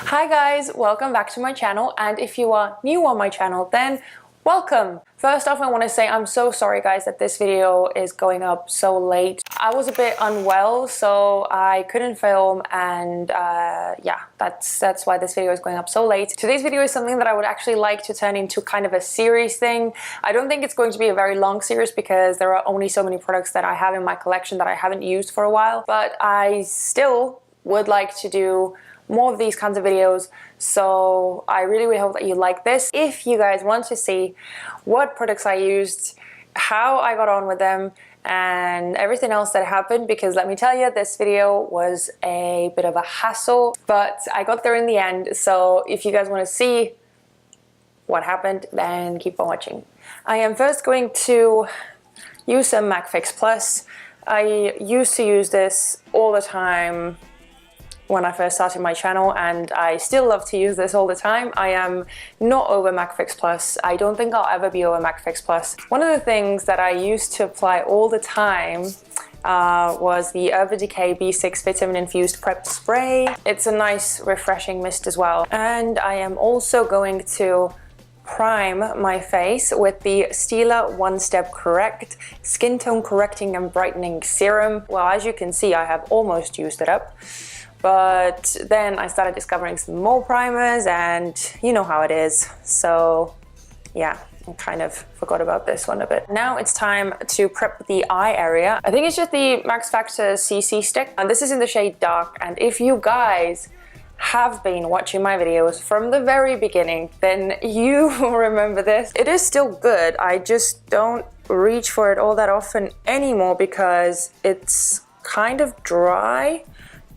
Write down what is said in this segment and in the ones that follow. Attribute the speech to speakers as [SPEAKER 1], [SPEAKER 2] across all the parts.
[SPEAKER 1] Hi guys, welcome back to my channel, and if you are new on my channel, then welcome. First off, I want to say I'm so sorry guys that this video is going up so late. I was a bit unwell, so I couldn't film, and yeah, that's why this video is going up so late. Today's video is something that I would actually like to turn into kind of a series thing. I don't think it's going to be a very long series because there are only so many products that I have in my collection that I haven't used for a while, but I still would like to do more of these kinds of videos, so I really hope that you like this. If you guys want to see what products I used, how I got on with them, and everything else that happened, because let me tell you, this video was a bit of a hassle, but I got there in the end. So if you guys want to see what happened, then keep on watching. I am first going to use some MAC Fix Plus. I used to use this all the time when I first started my channel, and I still love to use this all the time. I am not over MAC Fix Plus. I don't think I'll ever be over MAC Fix Plus. One of the things that I used to apply all the time was the Urban Decay B6 Vitamin Infused Prep Spray. It's a nice refreshing mist as well. And I am also going to prime my face with the Stila One Step Correct Skin Tone Correcting and Brightening Serum. Well, as you can see, I have almost used it up. But then I started discovering some more primers, and you know how it is. So yeah, I kind of forgot about this one a bit. Now it's time to prep the eye area. I think it's just the MaxFactor CC stick, and this is in the shade Dark. And if you guys have been watching my videos from the very beginning, then you remember this. It is still good. I just don't reach for it all that often anymore because it's kind of dry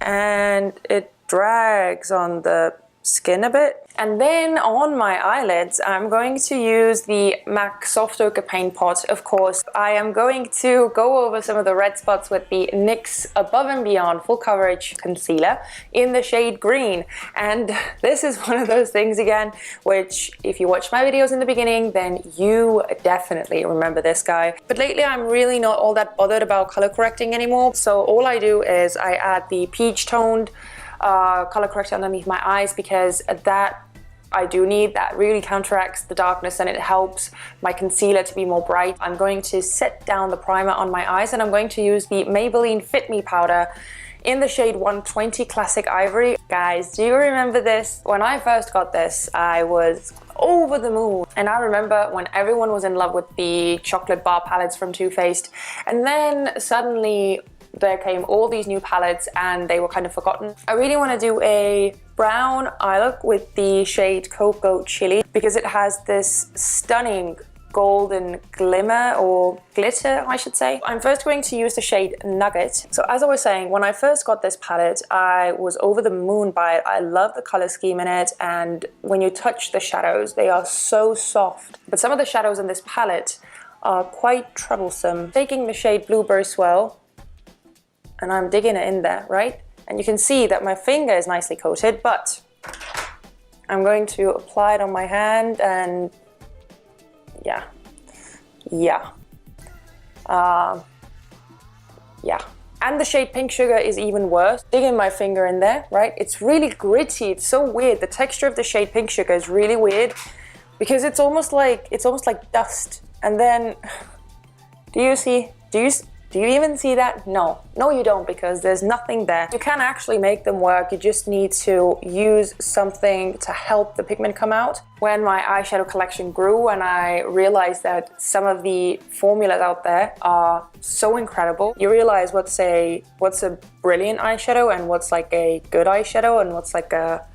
[SPEAKER 1] and it drags on the skin a bit. And then on my eyelids, I'm going to use the MAC Soft Ochre Paint Pot. Of course, I am going to go over some of the red spots with the NYX Above and Beyond Full Coverage Concealer in the shade Green. And this is one of those things again, which if you watch my videos in the beginning, then you definitely remember this guy. But lately, I'm really not all that bothered about color correcting anymore. So all I do is I add the peach toned color corrector underneath my eyes, because that I do need. That really counteracts the darkness and it helps my concealer to be more bright. I'm going to set down the primer on my eyes, and I'm going to use the Maybelline Fit Me powder in the shade 120 Classic Ivory. Guys, do you remember this? When I first got this, I was over the moon. And I remember when everyone was in love with the chocolate bar palettes from Too Faced, and then suddenly there came all these new palettes and they were kind of forgotten. I really want to do a brown eye look with the shade Cocoa Chili because it has this stunning golden glimmer, or glitter I should say. I'm first going to use the shade Nugget. So as I was saying, when I first got this palette, I was over the moon by it. I love the color scheme in it, and when you touch the shadows, they are so soft. But some of the shadows in this palette are quite troublesome. Taking the shade Blueberry Swirl, and I'm digging it in there, right? And you can see that my finger is nicely coated, but I'm going to apply it on my hand, and yeah. And the shade Pink Sugar is even worse. Digging my finger in there, right? It's really gritty, it's so weird. The texture of the shade Pink Sugar is really weird because it's almost like dust. And then, do you even see that? No, you don't, because there's nothing there. You can actually make them work. You just need to use something to help the pigment come out. When my eyeshadow collection grew and I realized that some of the formulas out there are so incredible, you realize what's a brilliant eyeshadow and what's like a good eyeshadow and what's like a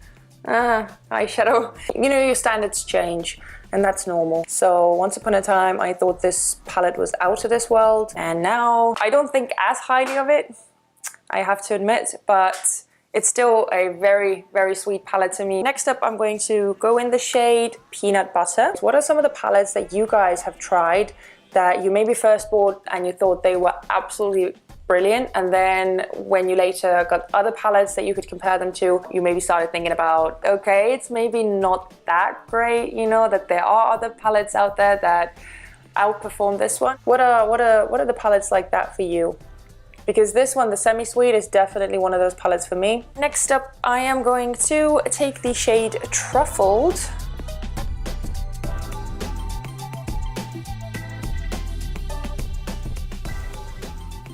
[SPEAKER 1] eyeshadow. You know, your standards change. And that's normal. So once upon a time, I thought this palette was out of this world, and now I don't think as highly of it, I have to admit, but it's still a very, very sweet palette to me. Next up, I'm going to go in the shade Peanut Butter. What are some of the palettes that you guys have tried that you maybe first bought and you thought they were absolutely brilliant, and then when you later got other palettes that you could compare them to, you maybe started thinking about, okay, it's maybe not that great, you know, that there are other palettes out there that outperform this one. What are the palettes like that for you? because this one, the Semi-Sweet, is definitely one of those palettes for me. Next up, I am going to take the shade Truffled.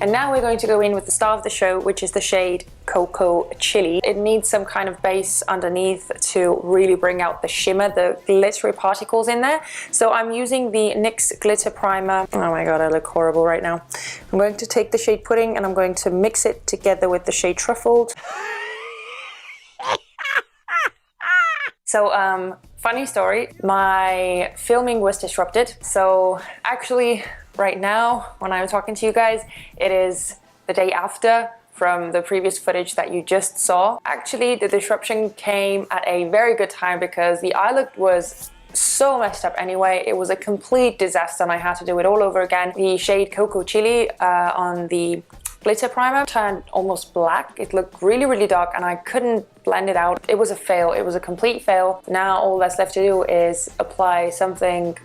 [SPEAKER 1] And now we're going to go in with the star of the show, which is the shade Cocoa Chili. It needs some kind of base underneath to really bring out the shimmer, the glittery particles in there. So I'm using the NYX Glitter Primer. Oh my god, I look horrible right now. I'm going to take the shade Pudding and I'm going to mix it together with the shade Truffled. So, funny story, my filming was disrupted. So actually, right now, when I'm talking to you guys, it is the day after from the previous footage that you just saw. Actually, the disruption came at a very good time because the eye look was so messed up anyway. It was a complete disaster and I had to do it all over again. The shade Cocoa Chili on the glitter primer turned almost black. It looked really, really dark and I couldn't blend it out. It was a fail. It was a complete fail. Now all that's left to do is apply something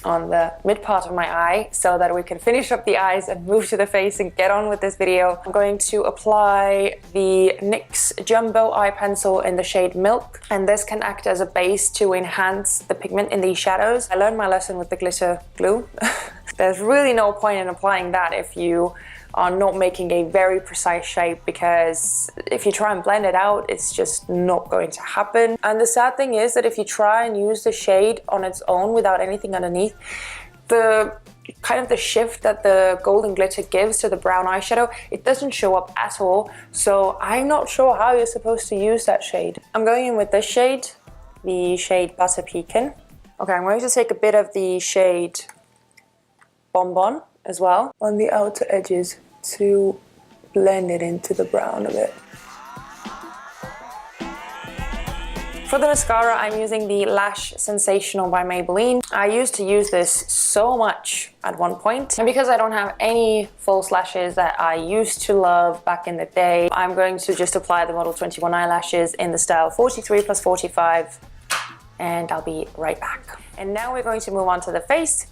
[SPEAKER 1] on the mid part of my eye so that we can finish up the eyes and move to the face and get on with this video. I'm going to apply the NYX Jumbo Eye Pencil in the shade Milk, and this can act as a base to enhance the pigment in these shadows. I learned my lesson with the glitter glue. There's really no point in applying that if you are not making a very precise shape, because if you try and blend it out, it's just not going to happen. And the sad thing is that if you try and use the shade on its own without anything underneath, the kind of the shift that the golden glitter gives to the brown eyeshadow, it doesn't show up at all. So I'm not sure how you're supposed to use that shade. I'm going in with this shade, the shade Butter Pecan. Okay, I'm going to take a bit of the shade Bonbon as well on the outer edges to blend it into the brown a bit. For the mascara, I'm using the Lash Sensational by Maybelline. I used to use this so much at one point, and because I don't have any false lashes that I used to love back in the day, I'm going to just apply the Model 21 eyelashes in the style 43 plus 45, and I'll be right back. And now we're going to move on to the face.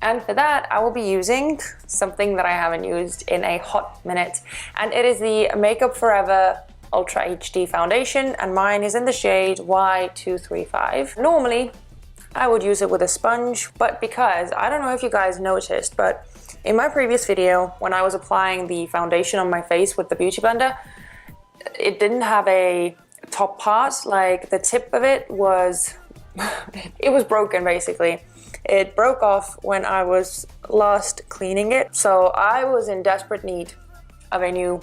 [SPEAKER 1] And for that, I will be using something that I haven't used in a hot minute. And it is the Makeup Forever Ultra HD Foundation. And mine is in the shade Y235. Normally, I would use it with a sponge. But because, I don't know if you guys noticed, but in my previous video, when I was applying the foundation on my face with the Beauty Blender, it didn't have a top part. Like, the tip of it was, it was broken basically. It broke off when I was last cleaning it, so I was in desperate need of a new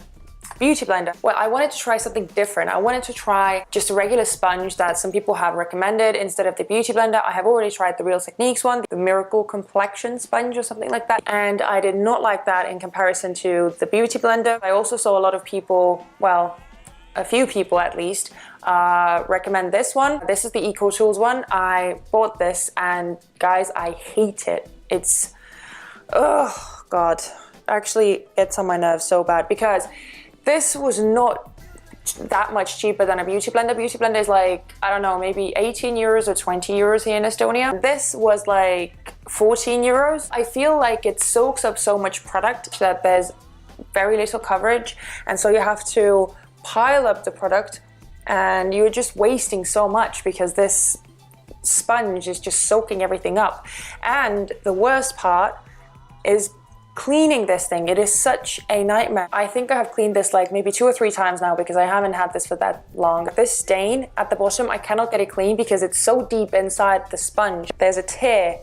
[SPEAKER 1] beauty blender. Well, I wanted to try something different. I wanted to try just a regular sponge that some people have recommended instead of the beauty blender. I have already tried the Real Techniques one, the Miracle Complexion sponge or something like that, and I did not like that in comparison to the beauty blender. I also saw a lot of people, well, a few people at least, recommend this one. This is the Eco Tools one. I bought this and guys, I hate it. It's, oh god, actually gets on my nerves so bad because this was not that much cheaper than a beauty blender. Beauty blender is like, I don't know, maybe 18 euros or 20 euros here in Estonia. This was like 14 euros. I feel like it soaks up so much product that there's very little coverage, and so you have to pile up the product and you're just wasting so much because this sponge is just soaking everything up. And the worst part is cleaning this thing. It is such a nightmare. I think I have cleaned this like maybe 2 or 3 times now because I haven't had this for that long. This stain at the bottom, I cannot get it clean because it's so deep inside the sponge. There's a tear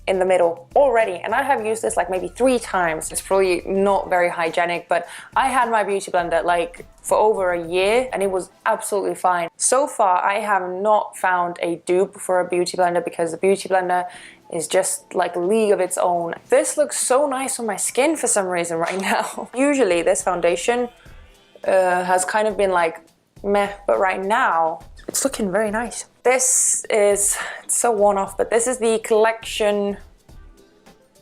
[SPEAKER 1] in the middle already, and I have used this like maybe 3 times. It's probably not very hygienic, but I had my beauty blender like for over a year and it was absolutely fine. So far, I have not found a dupe for a beauty blender because the beauty blender is just like a league of its own. This looks so nice on my skin for some reason right now. Usually this foundation has kind of been like meh, but right now it's looking very nice. This is, it's so worn off, but this is the collection.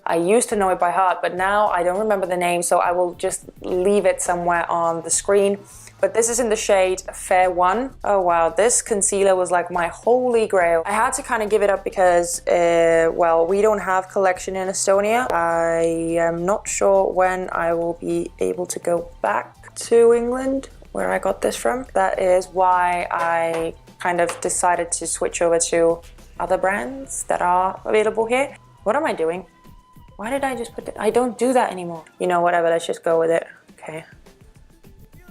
[SPEAKER 1] I used to know it by heart, but now I don't remember the name, so I will just leave it somewhere on the screen. but this is in the shade Fair 1. Oh wow, this concealer was like my holy grail. I had to kind of give it up because, well, we don't have collection in Estonia. I am not sure when I will be able to go back to England, where I got this from. That is why I kind of decided to switch over to other brands that are available here. What am I doing? Why did I just put it? I don't do that anymore. You know, whatever, let's just go with it. Okay.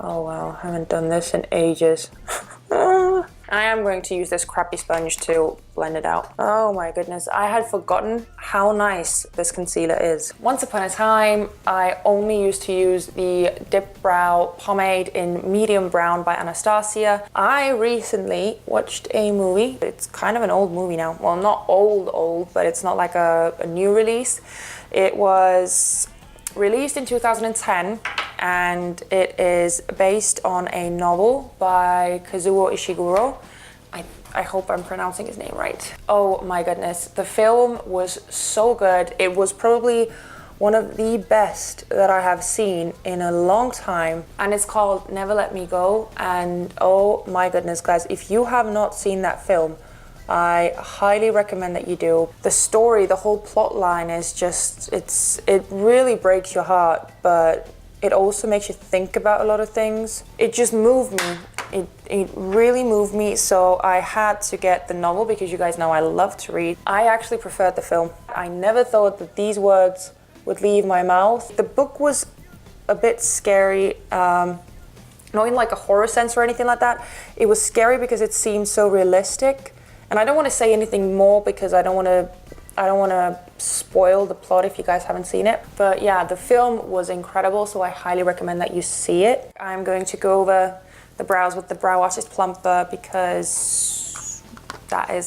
[SPEAKER 1] Oh wow, I haven't done this in ages. I am going to use this crappy sponge to blend it out. Oh my goodness, I had forgotten how nice this concealer is. Once upon a time, I only used to use the Dipbrow pomade in medium brown by Anastasia. I recently watched a movie. It's kind of an old movie now. Well, not old, but it's not like a new release. It was released in 2010 and it is based on a novel by Kazuo Ishiguro. I hope I'm pronouncing his name right. Oh my goodness, the film was so good. It was probably one of the best that I have seen in a long time, and it's called Never Let Me Go. And oh my goodness guys, if you have not seen that film, I highly recommend that you do. The story, the whole plot line is just, it really breaks your heart, but it also makes you think about a lot of things. It just moved me. It really moved me, so I had to get the novel because you guys know I love to read. I actually preferred the film. I never thought that these words would leave my mouth. The book was a bit scary, not in like a horror sense or anything like that. It was scary because it seemed so realistic. And I don't want to say anything more because I don't want to spoil the plot if you guys haven't seen it. But yeah, the film was incredible, so I highly recommend that you see it. I'm going to go over the brows with the Brow Artist Plumper because that is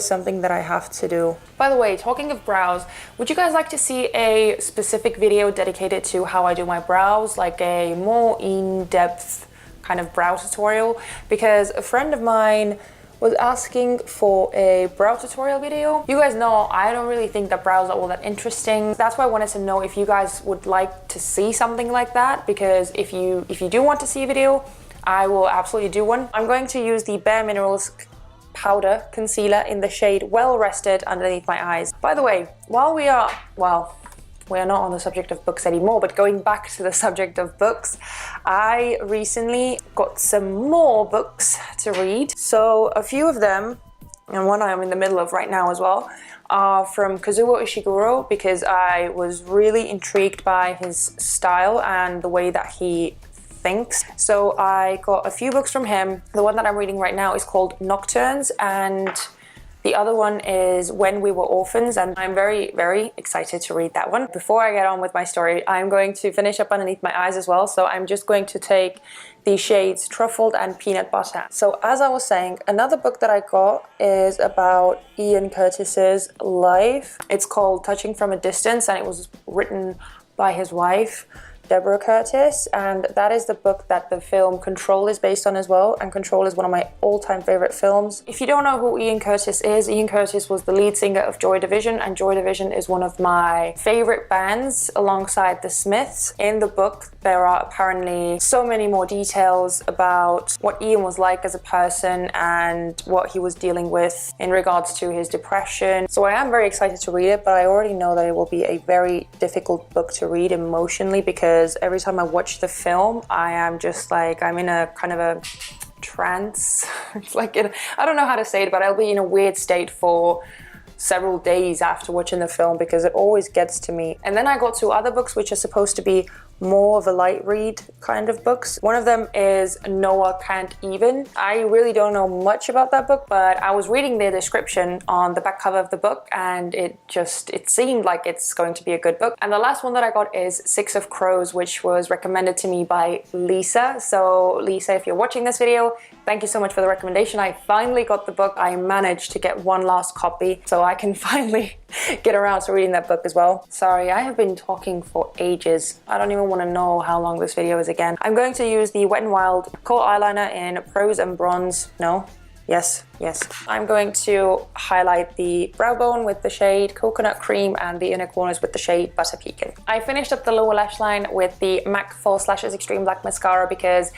[SPEAKER 1] something that I have to do. By the way, talking of brows, would you guys like to see a specific video dedicated to how I do my brows, like a more in-depth kind of brow tutorial? Because a friend of mine was asking for a brow tutorial video. You guys know I don't really think that brows are all that interesting. That's why I wanted to know if you guys would like to see something like that, because if you do want to see a video, I will absolutely do one. I'm going to use the Bare Minerals powder concealer in the shade Well Rested underneath my eyes. By the way, while we are not on the subject of books anymore, but going back to the subject of books, I recently got some more books to read. So a few of them, and one I'm in the middle of right now as well, are from Kazuo Ishiguro because I was really intrigued by his style and the way that he thinks. So I got a few books from him. The one that I'm reading right now is called Nocturnes, and the other one is When We Were Orphans, and I'm very, very excited to read that one. Before I get on with my story, I'm going to finish up underneath my eyes as well, so I'm just going to take the shades Truffled and Peanut Butter. So as I was saying, another book that I got is about Ian Curtis's life. It's called Touching from a Distance, and it was written by his wife, Deborah Curtis, and that is the book that the film Control is based on as well, and Control is one of my all-time favorite films. If you don't know who Ian Curtis is, Ian Curtis was the lead singer of Joy Division, and Joy Division is one of my favorite bands alongside the Smiths. In the book, there are apparently so many more details about what Ian was like as a person and what he was dealing with in regards to his depression. So I am very excited to read it, but I already know that it will be a very difficult book to read emotionally because every time I watch the film, I am just like, I'm in a kind of a trance. It's like, I don't know how to say it, but I'll be in a weird state for several days after watching the film because it always gets to me. And then I got two other books which are supposed to be more of a light read kind of books. One of them is Noah Can't Even. I really don't know much about that book, but I was reading the description on the back cover of the book and it seemed like it's going to be a good book. And the last one that I got is Six of Crows, which was recommended to me by Lisa. So Lisa, if you're watching this video, thank you so much for the recommendation. I finally got the book. I managed to get one last copy so I can finally get around to reading that book as well. Sorry, I have been talking for ages. I don't even want to know how long this video is again. I'm going to use the Wet n Wild Kohl eyeliner in Prose and Bronze. No, Yes, yes. I'm going to highlight the brow bone with the shade Coconut Cream and the inner corners with the shade Butter Pecan. I finished up the lower lash line with the MAC False Lashes Extreme Black Mascara because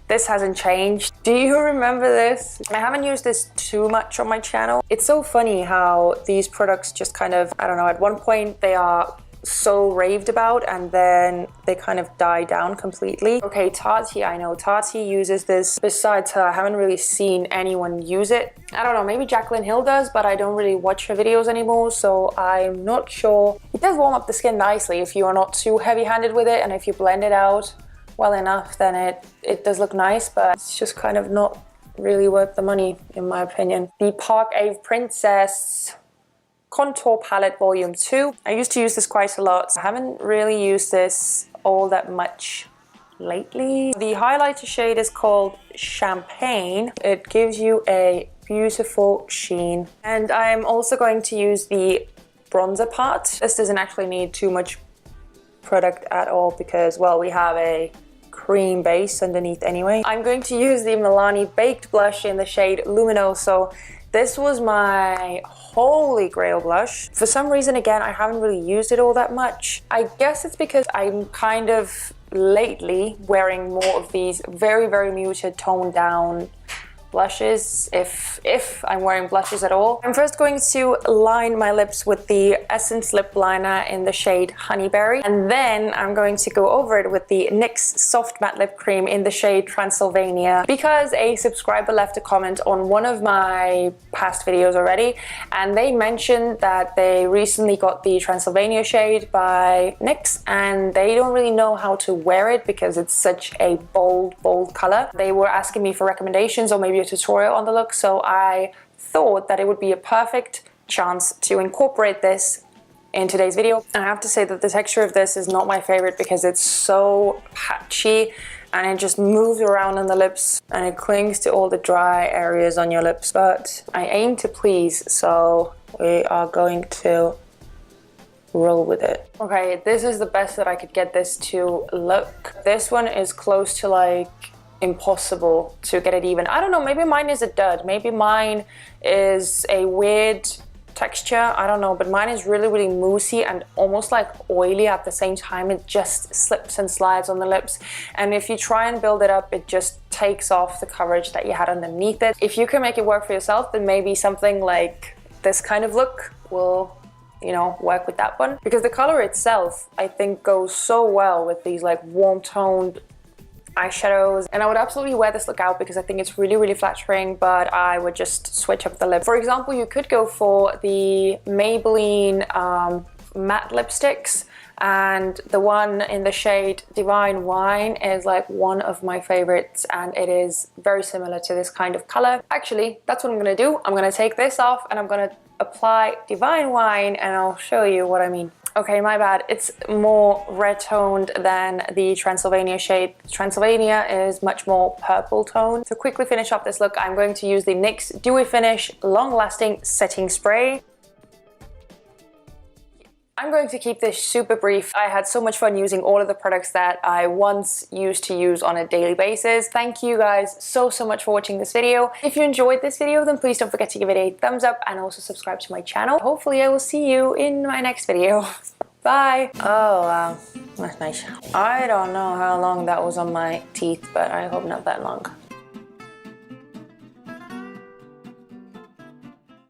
[SPEAKER 1] this hasn't changed. Do you remember this? I haven't used this too much on my channel. It's so funny how these products just kind of, I don't know, at one point they are so raved about and then they kind of die down completely. Okay, Tati, I know Tati uses this. Besides her, I haven't really seen anyone use it. I don't know, maybe Jaclyn Hill does, but I don't really watch her videos anymore, so I'm not sure. It does warm up the skin nicely if you are not too heavy-handed with it, and if you blend it out well enough, then it does look nice, but it's just kind of not really worth the money, in my opinion. The Park Ave Princess Contour Palette Volume 2. I used to use this quite a lot. I haven't really used this all that much lately. The highlighter shade is called Champagne. It gives you a beautiful sheen. And I'm also going to use the bronzer part. This doesn't actually need too much product at all because, well, we have a cream base underneath anyway. I'm going to use the Milani Baked Blush in the shade Luminoso. This was my holy grail blush. For some reason, again, I haven't really used it all that much. I guess it's because I'm kind of lately wearing more of these very, very muted toned down blushes, if I'm wearing blushes at all. I'm first going to line my lips with the Essence Lip Liner in the shade Honeyberry, and then I'm going to go over it with the NYX Soft Matte Lip Cream in the shade Transylvania, because a subscriber left a comment on one of my past videos already, and they mentioned that they recently got the Transylvania shade by NYX, and they don't really know how to wear it because it's such a bold color. They were asking me for recommendations or maybe a tutorial on the look, so I thought that it would be a perfect chance to incorporate this in today's video. And I have to say that the texture of this is not my favorite because it's so patchy and it just moves around on the lips and it clings to all the dry areas on your lips. But I aim to please, so we are going to roll with it. Okay, this is the best that I could get this to look. This one is close to like impossible to get it even. I don't know, maybe mine is a dud. Maybe mine is a weird texture. I don't know, but mine is really, really moussey and almost like oily at the same time. It just slips and slides on the lips. And if you try and build it up, it just takes off the coverage that you had underneath it. If you can make it work for yourself, then maybe something like this kind of look will, you know, work with that one. Because the color itself, I think, goes so well with these like warm toned eyeshadows, and I would absolutely wear this look out because I think it's really, really flattering, but I would just switch up the lip. For example, you could go for the Maybelline matte lipsticks, and the one in the shade Divine Wine is like one of my favorites, and it is very similar to this kind of color. Actually, that's what I'm gonna do. I'm gonna take this off and I'm gonna apply Divine Wine and I'll show you what I mean. Okay, my bad. It's more red toned than the Transylvania shade. Transylvania is much more purple toned. To quickly finish off this look, I'm going to use the NYX Dewy Finish Long Lasting Setting Spray. I'm going to keep this super brief. I had so much fun using all of the products that I once used to use on a daily basis. Thank you guys so much for watching this video. If you enjoyed this video, then please don't forget to give it a thumbs up and also subscribe to my channel. Hopefully I will see you in my next video. Bye! Oh wow, that's nice. I don't know how long that was on my teeth, but I hope not that long.